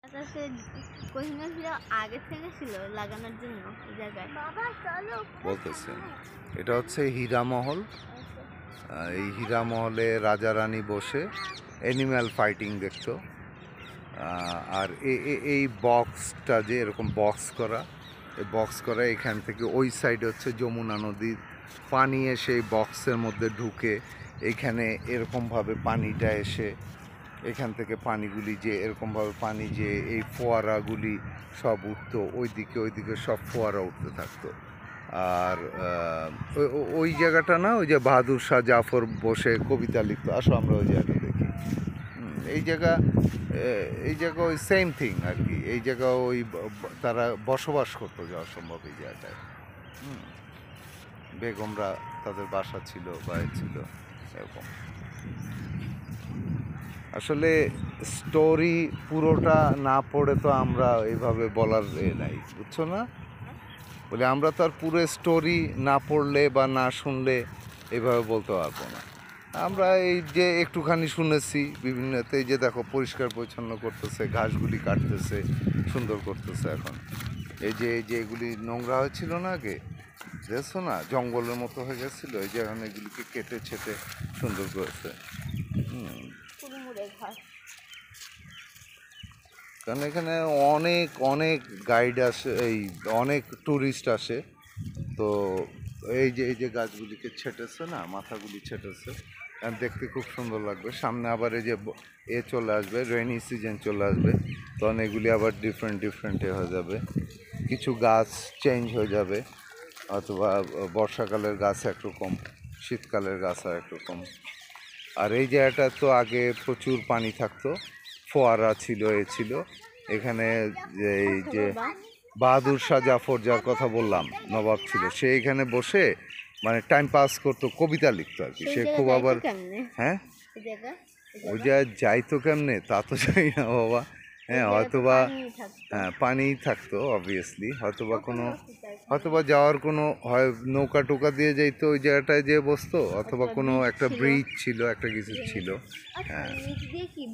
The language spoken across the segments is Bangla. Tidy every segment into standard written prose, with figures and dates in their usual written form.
আকাশে কোহিনূর হিরা আগে থেকে ছিল লাগানোর জন্য এই জায়গায়। বাবা চলো বলতেছে এটা হচ্ছে হীরামহল। এই হীরামহলে রাজা রানী বসে অ্যানিম্যাল ফাইটিং দেখতো। আর এই বক্সটা যে এরকম বক্স করা, এই বক্স করা এখান থেকে ওই সাইডে হচ্ছে যমুনা নদীর পানি এসে এই বক্সের মধ্যে ঢুকে এখানে এরকমভাবে পানিটা এসে এখান থেকে পানিগুলি যে এরকমভাবে পানি যে এই ফোয়ারাগুলি সব উঠতো ওইদিকে সব ফোয়ারা উঠতে থাকতো। আর ওই জায়গাটা না, ওই যে বাহাদুর শাহ জাফর বসে কবিতা লিখতো, আসো আমরা ওই জায়গা দেখি। এই জায়গা ওই সেম থিং আর কি। এই জায়গা ওই তারা বসবাস করতো যা সম্ভব এই জায়গায়। বেগমরা তাদের বাসা ছিল বা ছিল এরকম। আসলে স্টোরি পুরোটা না পড়ে তো আমরা এইভাবে বলার নাই, বুঝছো না? বলে আমরা তো আর পুরো স্টোরি না পড়লে বা না শুনলে এইভাবে বলতে পারবো না। আমরা এই যে একটুখানি শুনেছি বিভিন্নতে, এই যে দেখো পরিষ্কার পরিচ্ছন্ন করতেছে, ঘাসগুলি কাটতেছে, সুন্দর করতেছে। এখন এই যে এগুলি নোংরা হয়েছিল না আগে, দেখছো না জঙ্গলের মতো হয়ে গেছিলো, এই যে এখন এগুলিকে কেটে ছেটে সুন্দর করেছে। কারণ এখানে অনেক অনেক গাইড আসে, এই অনেক ট্যুরিস্ট আসে। তো এই যে গাছগুলিকে ছেটেছে না, মাথাগুলি ছেটেছে, দেখতে খুব সুন্দর লাগবে। সামনে আবার এই যে চলে আসবে, রেইনি সিজন চলে আসবে, তখন এগুলি আবার ডিফারেন্ট হয়ে যাবে। কিছু গাছ চেঞ্জ হয়ে যাবে, অথবা বর্ষাকালের গাছ একরকম, শীতকালের গাছ আর একরকম। আর এই জায়গাটা তো আগে প্রচুর পানি থাকতো, ফোয়ারা ছিল, ছিল এখানে। এই যে বাহাদুর শাহ জাফর যার কথা বললাম, নবাব ছিল, সে এখানে বসে মানে টাইম পাস করতো, কবিতা লিখতো আর কি। সে খুব আবার, হ্যাঁ ওই জায়গায় যাইতো কেমনে তা তো জানি না বাবা। হ্যাঁ হয়তোবা, হ্যাঁ পানিই থাকতো অবভিয়াসলি, হয়তোবা যাওয়ার কোনো হয় নৌকা টোকা দিয়ে যাইতো ওই জায়গাটায় যে বসতো, অথবা কোনো একটা ব্রিজ ছিল, একটা কিছু ছিল। হ্যাঁ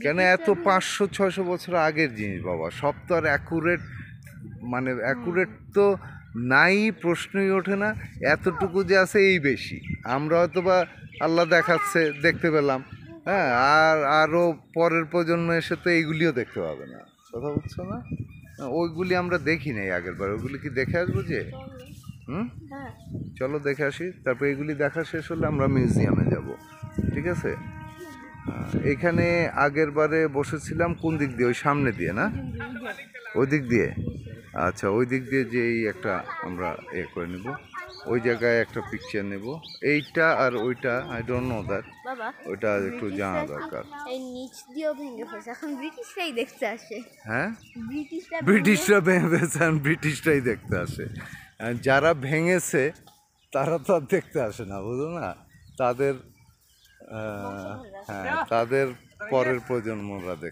কেন এত 500-600 বছর আগের জিনিস বাবা, সব তো আর অ্যাকুরেট, মানে অ্যাকুরেট তো নাই, প্রশ্নই ওঠে না। এতটুকু যে আছে এই বেশি, আমরা হয়তোবা আল্লাহ দেখাচ্ছে দেখতে পেলাম, হ্যাঁ, আর আরও পরের প্রজন্ম এসে তো এইগুলিও দেখতে পাবে না, কথা বুঝছো না? ওইগুলি আমরা দেখি নাই আগের বার, ওইগুলি কি দেখে আসবো যে? চলো দেখে আসি, তারপর এগুলি দেখা শেষ হলে আমরা মিউজিয়ামে যাব, ঠিক আছে? এখানে আগের বারে বসেছিলাম কোন দিক দিয়ে, ওই সামনে দিয়ে না, ওই দিক দিয়ে। আচ্ছা ওই দিক দিয়ে যেই একটা আমরা করে নেব, ওই জায়গায় একটা পিকচার নেব। এইটা আর ওইটা আই ডোন্ট নো দ্যাট, ওইটা একটু জানা দরকার। এই নিচ দিয়েও ভেঙে ফেলছে, এখন ব্রিটিশরাই দেখতে আসে। হ্যাঁ ব্রিটিশরা ভেঙে ফেলছে, ব্রিটিশরাই দেখতে আসে। যারা ভেঙেছে তারা তো আর দেখতে আসে না, বুঝলো না? তাদের হ্যাঁ তাদের পরের প্রজন্মরা দেখে।